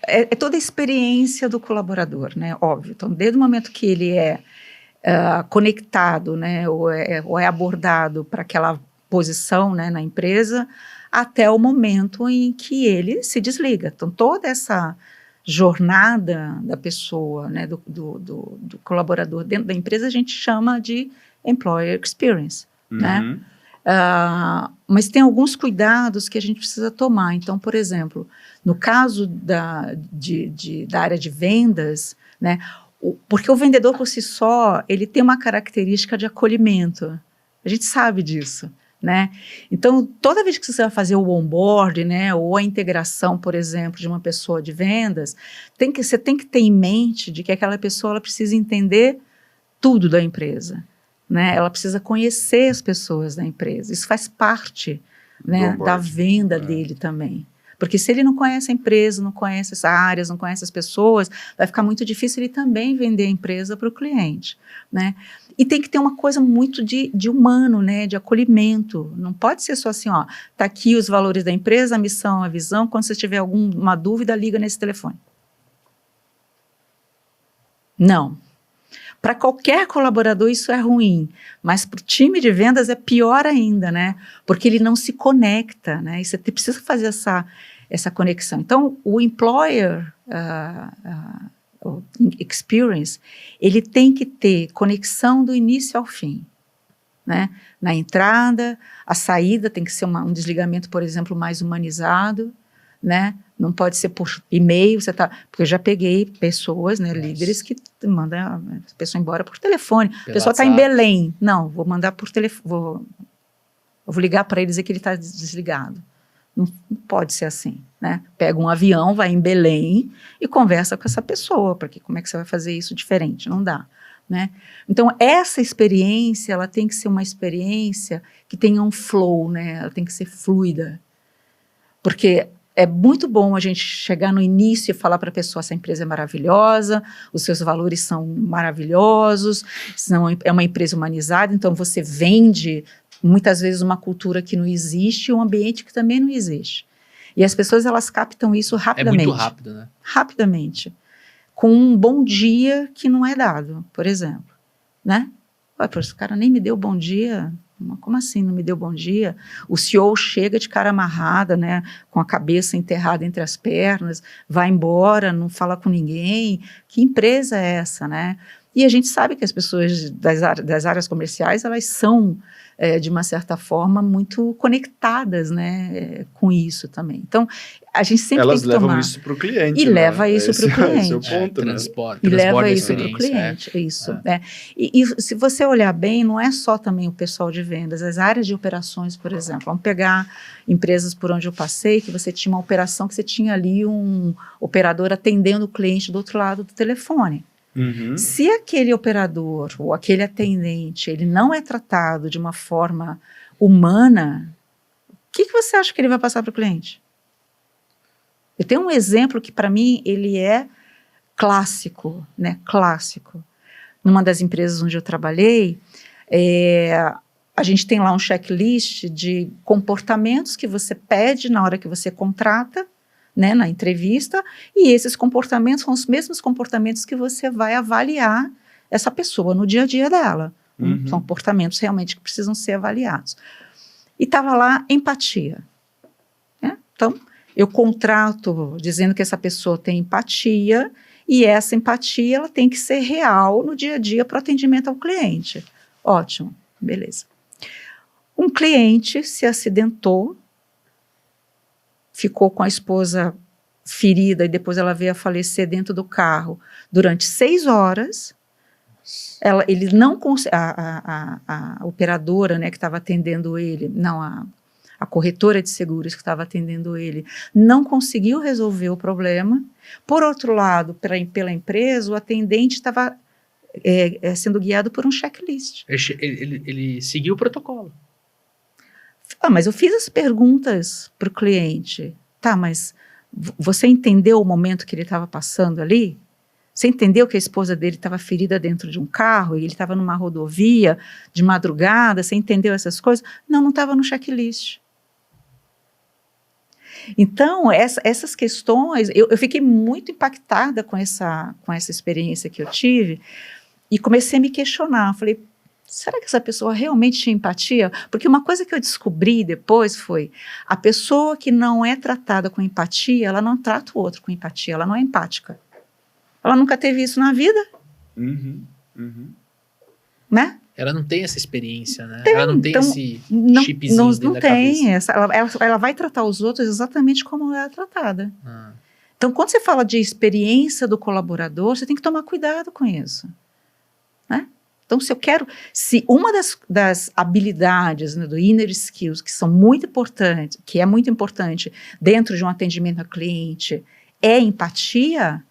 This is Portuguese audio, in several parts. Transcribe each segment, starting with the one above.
é toda a experiência do colaborador, né? Óbvio. Então, desde o momento que ele é conectado, né, ou é abordado para aquela posição, né, na empresa, até o momento em que ele se desliga. Então, toda essa jornada da pessoa, né, do colaborador dentro da empresa, a gente chama de employer experience, né? Mas tem alguns cuidados que a gente precisa tomar. Então, por exemplo, no caso da área de vendas, né, porque o vendedor por si só, ele tem uma característica de acolhimento. A gente sabe disso, né? Então, toda vez que você vai fazer o onboard, né, ou a integração, por exemplo, de uma pessoa de vendas, você tem que ter em mente de que aquela pessoa ela precisa entender tudo da empresa, né? Ela precisa conhecer as pessoas da empresa. Isso faz parte, né, da venda dele também. Porque se ele não conhece a empresa, não conhece as áreas, não conhece as pessoas, vai ficar muito difícil ele também vender a empresa para o cliente, né? E tem que ter uma coisa muito de humano, né, de acolhimento. Não pode ser só assim, ó, tá aqui os valores da empresa, a missão, a visão, quando você tiver alguma dúvida, liga nesse telefone. Não. Para qualquer colaborador isso é ruim, mas para o time de vendas é pior ainda, né? Porque ele não se conecta, né? E você precisa fazer essa conexão. Então, o employer experience, ele tem que ter conexão do início ao fim, né? Na entrada, a saída tem que ser um desligamento, por exemplo, mais humanizado, né? Não pode ser por e-mail, porque eu já peguei pessoas, né, líderes que mandam a pessoa embora por telefone. A pessoa está em Belém. Não, vou mandar por telefone, vou ligar para ele e dizer que ele está desligado. Não pode ser assim, né? Pega um avião, vai em Belém e conversa com essa pessoa, porque como é que você vai fazer isso diferente? Não dá, né? Então, essa experiência, ela tem que ser uma experiência que tenha um flow, né? Ela tem que ser fluida. Porque é muito bom a gente chegar no início e falar para a pessoa, essa empresa é maravilhosa, os seus valores são maravilhosos, é uma empresa humanizada, então você vende muitas vezes uma cultura que não existe, um ambiente que também não existe. E as pessoas, elas captam isso rapidamente. É muito rápido, né? Rapidamente. Com um bom dia que não é dado, por exemplo, né? Esse cara nem me deu bom dia. Como assim não me deu bom dia? O CEO chega de cara amarrada, né, com a cabeça enterrada entre as pernas, vai embora, não fala com ninguém. Que empresa é essa, né? E a gente sabe que as pessoas das áreas comerciais, elas são, de uma certa forma, muito conectadas, né, com isso também. Então, a gente sempre tem que tomar... Elas levam isso para o cliente, e né? leva isso para o cliente. Esse é o ponto, né? E leva isso para o cliente, isso. E se você olhar bem, não é só também o pessoal de vendas, as áreas de operações, por exemplo. Vamos pegar empresas por onde eu passei, que você tinha uma operação que você tinha ali um operador atendendo o cliente do outro lado do telefone. Se aquele operador ou aquele atendente, ele não é tratado de uma forma humana, o que você acha que ele vai passar para o cliente? Eu tenho um exemplo que, para mim, ele é clássico, né? Clássico. Numa das empresas onde eu trabalhei, a gente tem lá um checklist de comportamentos que você pede na hora que você contrata, né, na entrevista, e esses comportamentos são os mesmos comportamentos que você vai avaliar essa pessoa no dia a dia dela. São comportamentos realmente que precisam ser avaliados. E estava lá empatia, né? Então, eu contrato dizendo que essa pessoa tem empatia, e essa empatia ela tem que ser real no dia a dia para o atendimento ao cliente. Ótimo, beleza. Um cliente se acidentou, ficou com a esposa ferida e depois ela veio a falecer dentro do carro durante 6 horas. Ele não a operadora, né, que estava atendendo ele, não, a corretora de seguros que estava atendendo ele, não conseguiu resolver o problema. Por outro lado, pela empresa, o atendente estava sendo guiado por um checklist. Ele seguiu o protocolo. Mas eu fiz as perguntas para o cliente. Tá, mas você entendeu o momento que ele estava passando ali? Você entendeu que a esposa dele estava ferida dentro de um carro e ele estava numa rodovia de madrugada? Você entendeu essas coisas? Não, não estava no checklist. Então, essas questões, eu fiquei muito impactada com essa experiência que eu tive e comecei a me questionar. Falei, será que essa pessoa realmente tinha empatia? Porque uma coisa que eu descobri depois foi, a pessoa que não é tratada com empatia, ela não trata o outro com empatia, ela não é empática. Ela nunca teve isso na vida. Né? Ela não tem essa experiência, né? Tem, ela não tem então, esse chipzinho dentro da cabeça. Ela vai tratar os outros exatamente como ela é tratada. Então, quando você fala de experiência do colaborador, você tem que tomar cuidado com isso. Né? Então, se uma das habilidades, né, do inner skills, que são muito importantes, que é muito importante dentro de um atendimento ao cliente, é empatia,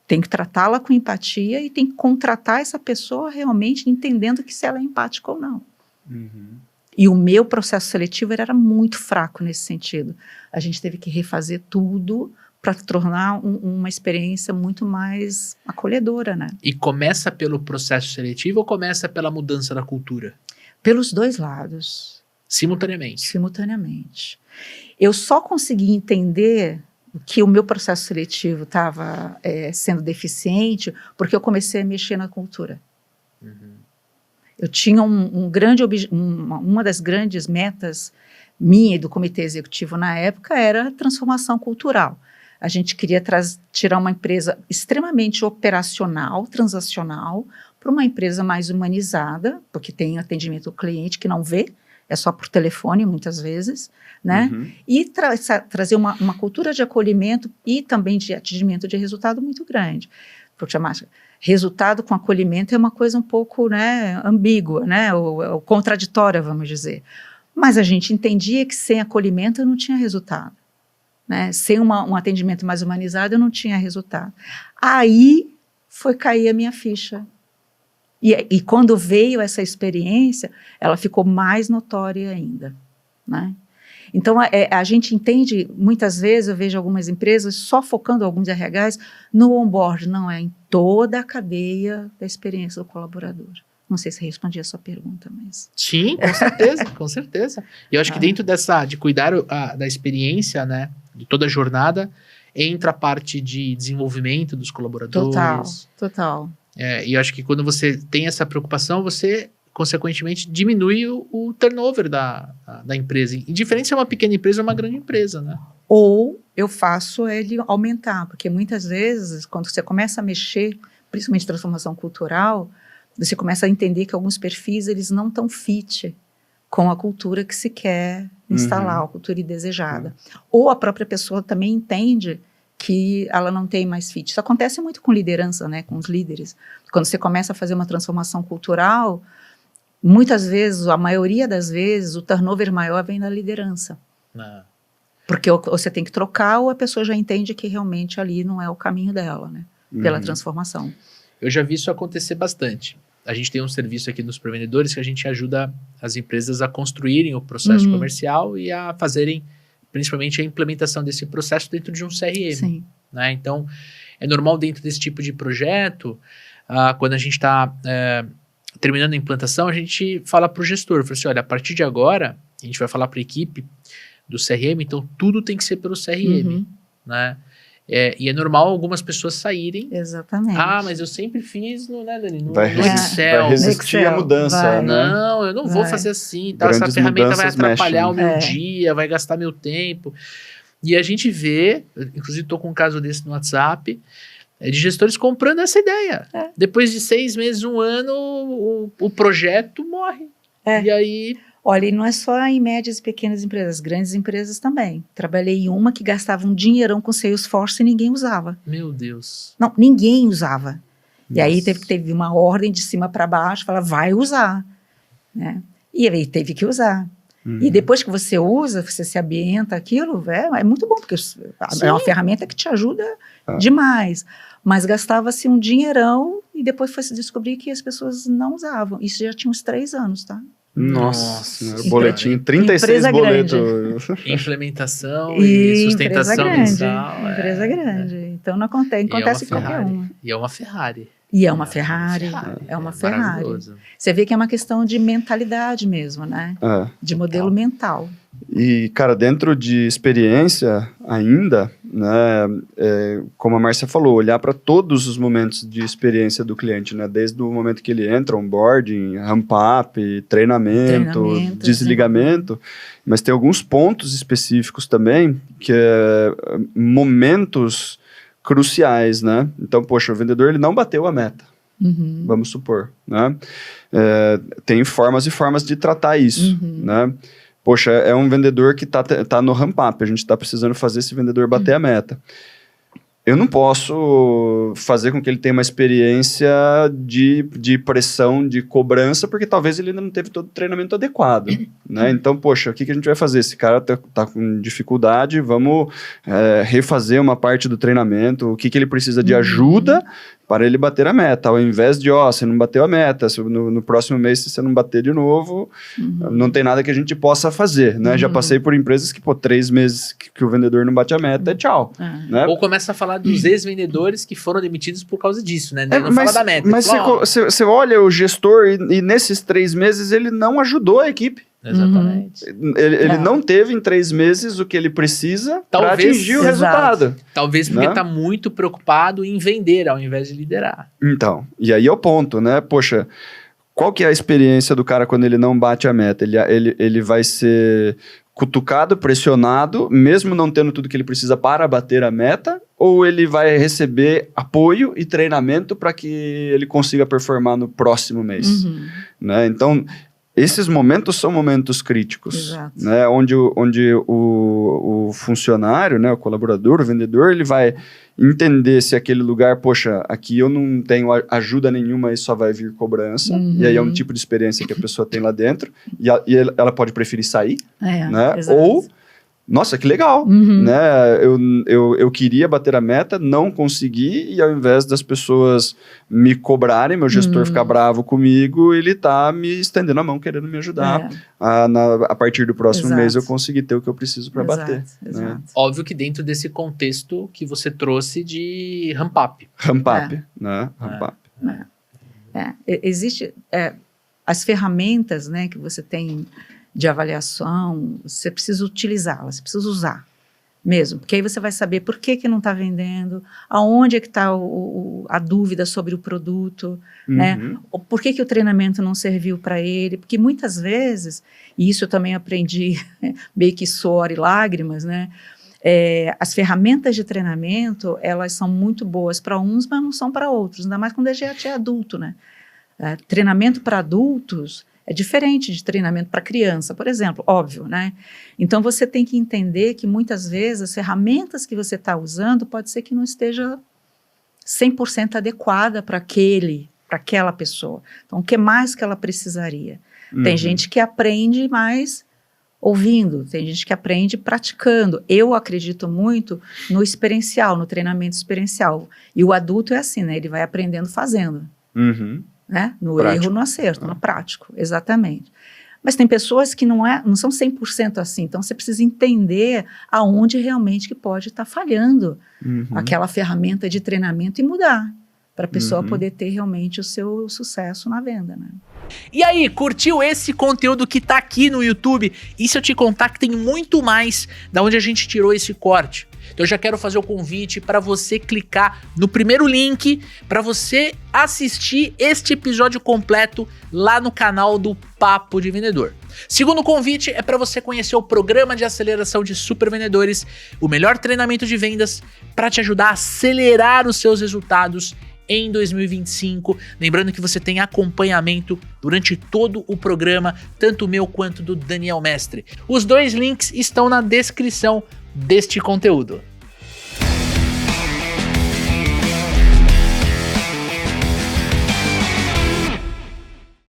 tem que tratá-la com empatia e tem que contratar essa pessoa realmente entendendo que se ela é empática ou não. E o meu processo seletivo era muito fraco nesse sentido. A gente teve que refazer tudo para tornar uma experiência muito mais acolhedora, né? E começa pelo processo seletivo ou começa pela mudança da cultura? Pelos dois lados. Simultaneamente. Eu só consegui entender que o meu processo seletivo estava sendo deficiente porque eu comecei a mexer na cultura. Eu tinha uma das grandes metas minha e do comitê executivo na época era a transformação cultural. A gente queria tirar uma empresa extremamente operacional, transacional, para uma empresa mais humanizada, porque tem atendimento ao cliente que não vê, é só por telefone muitas vezes, né? E trazer uma cultura de acolhimento e também de atingimento de resultado muito grande. Porque resultado com acolhimento é uma coisa um pouco, né, ambígua, né, ou contraditória, vamos dizer. Mas a gente entendia que sem acolhimento eu não tinha resultado. Né? Sem um atendimento mais humanizado eu não tinha resultado. Aí foi cair a minha ficha. E quando veio essa experiência, ela ficou mais notória ainda, né? Então, a gente entende, muitas vezes eu vejo algumas empresas só focando alguns RHs no onboard, não é em toda a cadeia da experiência do colaborador. Não sei se respondi a sua pergunta, mas... Sim, com certeza, com certeza. E eu acho que dentro de cuidar da experiência, né, de toda a jornada, entra a parte de desenvolvimento dos colaboradores. Total. E eu acho que quando você tem essa preocupação, você, consequentemente, diminui o turnover da empresa. Indiferente se é uma pequena empresa ou uma grande empresa, né? Ou eu faço ele aumentar, porque muitas vezes, quando você começa a mexer, principalmente transformação cultural, você começa a entender que alguns perfis, eles não estão fit com a cultura que se quer instalar, a cultura desejada. Ou a própria pessoa também entende que ela não tem mais fit. Isso acontece muito com liderança, né, com os líderes. Quando você começa a fazer uma transformação cultural, muitas vezes, a maioria das vezes, o turnover maior vem da liderança. Porque ou você tem que trocar ou a pessoa já entende que realmente ali não é o caminho dela, né, pela transformação. Eu já vi isso acontecer bastante. A gente tem um serviço aqui nos Prevendedores que a gente ajuda as empresas a construírem o processo comercial e a fazerem, principalmente, a implementação desse processo dentro de um CRM. Sim. Né? Então, é normal dentro desse tipo de projeto, quando a gente está terminando a implantação, a gente fala para o gestor, fala assim, olha, a partir de agora, a gente vai falar para a equipe do CRM, então tudo tem que ser pelo CRM. Né? E é normal algumas pessoas saírem. Exatamente. Mas eu sempre fiz no Excel. Vai resistir a mudança, né? Não, eu não vou fazer assim. Tá? Essa ferramenta vai atrapalhar o meu dia, vai gastar meu tempo. E a gente vê, inclusive estou com um caso desse no WhatsApp, de gestores comprando essa ideia. Depois de 6 meses, 1 ano, o projeto morre. E aí... Olha, e não é só em médias e pequenas empresas, grandes empresas também. Trabalhei em uma que gastava um dinheirão com Salesforce e ninguém usava. Meu Deus. Não, ninguém usava. Nossa. E aí teve uma ordem de cima para baixo, fala, vai usar. Né? E aí teve que usar. E depois que você usa, você se ambienta aquilo, é muito bom, porque é uma ferramenta que te ajuda demais. Mas gastava-se um dinheirão e depois foi se descobrir que as pessoas não usavam. Isso já tinha uns 3 anos, tá? Nossa, boletim, 36 boletos. Implementação e sustentação mensal. Empresa grande. Então não acontece em qualquer uma. E é uma Ferrari. É uma Ferrari. Você vê que é uma questão de mentalidade mesmo, né? De modelo mental. E, cara, dentro de experiência ainda, né, como a Márcia falou, olhar para todos os momentos de experiência do cliente, né, desde o momento que ele entra, onboarding, ramp-up, treinamento, desligamento, mas tem alguns pontos específicos também, que é momentos cruciais, né? Então, poxa, o vendedor ele não bateu a meta. Vamos supor, né? Tem formas e formas de tratar isso, né? Poxa, é um vendedor que tá no ramp-up, a gente está precisando fazer esse vendedor bater a meta. Eu não posso fazer com que ele tenha uma experiência de pressão, de cobrança, porque talvez ele ainda não teve todo o treinamento adequado, né? Então, poxa, o que a gente vai fazer? Esse cara tá com dificuldade, vamos refazer uma parte do treinamento, o que ele precisa de ajuda para ele bater a meta, ao invés de, você não bateu a meta, no próximo mês, se você não bater de novo, não tem nada que a gente possa fazer, né? Já passei por empresas que, 3 meses que o vendedor não bate a meta, tchau. Né? Ou começa a falar dos ex-vendedores que foram demitidos por causa disso, né? Não fala da meta. Mas você olha o gestor e nesses 3 meses ele não ajudou a equipe. Exatamente. Ele não teve em 3 meses o que ele precisa para atingir o resultado. Talvez porque está muito preocupado em vender ao invés de liderar. Então, e aí é o ponto, né? Poxa, qual que é a experiência do cara quando ele não bate a meta? Ele vai ser cutucado, pressionado, mesmo não tendo tudo que ele precisa para bater a meta, ou ele vai receber apoio e treinamento para que ele consiga performar no próximo mês, né? Então, esses momentos são momentos críticos, né? Onde o funcionário, né, o colaborador, o vendedor, ele vai entender se aquele lugar, poxa, aqui eu não tenho ajuda nenhuma e só vai vir cobrança, e aí é um tipo de experiência que a pessoa tem lá dentro, e ela pode preferir sair, né? Ou, nossa, que legal, né? Eu queria bater a meta, não consegui, e ao invés das pessoas me cobrarem, meu gestor ficar bravo comigo, ele tá me estendendo a mão, querendo me ajudar a partir do próximo mês eu conseguir ter o que eu preciso para bater. Né? Óbvio que dentro desse contexto que você trouxe de ramp-up. Ramp-up, né? Ramp-up. Existe as ferramentas, né, que você tem de avaliação, você precisa utilizá-las, você precisa usar mesmo, porque aí você vai saber por que não está vendendo, aonde é que está a dúvida sobre o produto, né? Por que o treinamento não serviu para ele, porque muitas vezes, e isso eu também aprendi meio que suor e lágrimas, né? As ferramentas de treinamento, elas são muito boas para uns, mas não são para outros, ainda mais quando a gente é adulto, né? Treinamento para adultos é diferente de treinamento para criança, por exemplo, óbvio, né? Então, você tem que entender que, muitas vezes, as ferramentas que você está usando pode ser que não esteja 100% adequada para aquela pessoa. Então, o que mais que ela precisaria? Tem gente que aprende mais ouvindo, tem gente que aprende praticando. Eu acredito muito no experiencial, no treinamento experiencial. E o adulto é assim, né? Ele vai aprendendo fazendo. Né? No prático. Erro, no acerto, no prático, exatamente. Mas tem pessoas que não são 100% assim, então você precisa entender aonde realmente que pode estar falhando aquela ferramenta de treinamento e mudar, para a pessoa poder ter realmente o seu sucesso na venda, né? E aí, curtiu esse conteúdo que tá aqui no YouTube? E se eu te contar que tem muito mais da onde a gente tirou esse corte? Então eu já quero fazer o convite para você clicar no primeiro link para você assistir este episódio completo lá no canal do Papo de Vendedor. Segundo convite é para você conhecer o programa de aceleração de super vendedores, o melhor treinamento de vendas para te ajudar a acelerar os seus resultados em 2025. Lembrando que você tem acompanhamento durante todo o programa, tanto o meu quanto do Daniel Mestre. Os 2 links estão na descrição deste conteúdo.